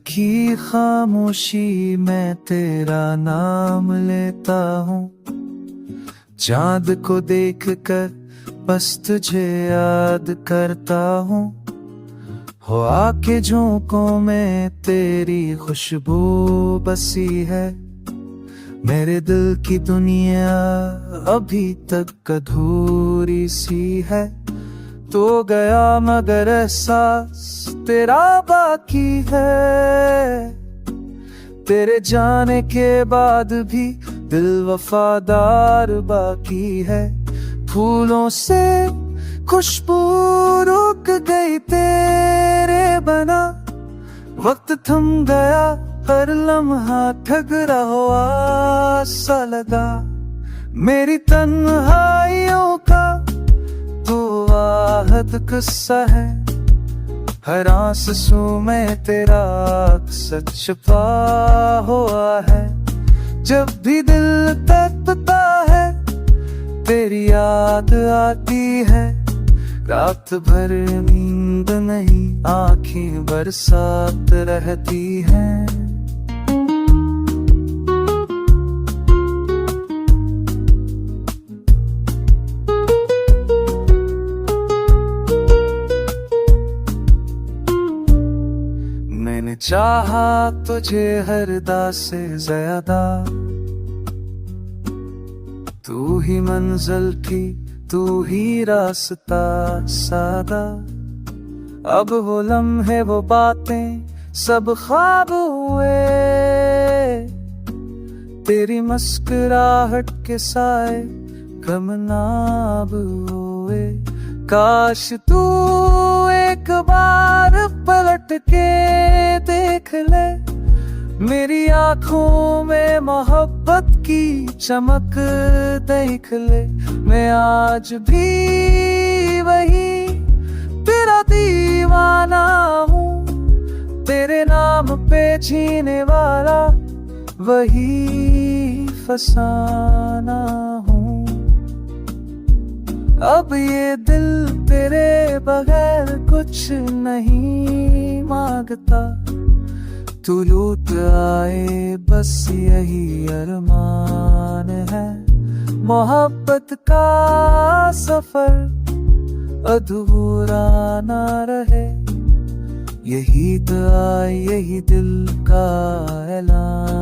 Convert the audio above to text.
की खामोशी में तेरा नाम लेता हूँ। चांद को देख कर बस तुझे याद करता हूँ। हो आके झोंकों में तेरी खुशबू बसी है। मेरे दिल की दुनिया अभी तक अधूरी सी है। तो गया मगर एहसास तेरा बाकी है। तेरे जाने के बाद भी दिल वफादार बाकी है। फूलों से खुशबू रुक गई तेरे बना। वक्त थम गया हर लम्हा ठगरा हुआ सा लगा। मेरी तन्हाइयों का तो आहद किस्सा है। हर आंसू में तेरा अक्सर छुपा हुआ है। जब भी दिल तड़पता है तेरी याद आती है। रात भर नींद नहीं आंखें बरसात रहती हैं। मैंने चाहा तुझे हरदा से ज्यादा। तू ही मंजिल थी तू ही रास्ता सादा। अब वो लम्हे वो बातें सब ख्वाब हुए। तेरी मुस्कुराहट के साए कमनाब हुए। काश तू एक बार पलट के देख ले। मेरी आंखों में मोहब्बत की चमक देख ले। मैं आज भी वही तेरा दीवाना हूँ। तेरे नाम पे जीने वाला वही फसाना हूँ। अब ये दिल तेरे बगैर कुछ नहीं मांगता। तू लूट आए बस यही अरमान है। मोहब्बत का सफर अधूरा ना रहे। यही दुआ यही दिल का ऐलान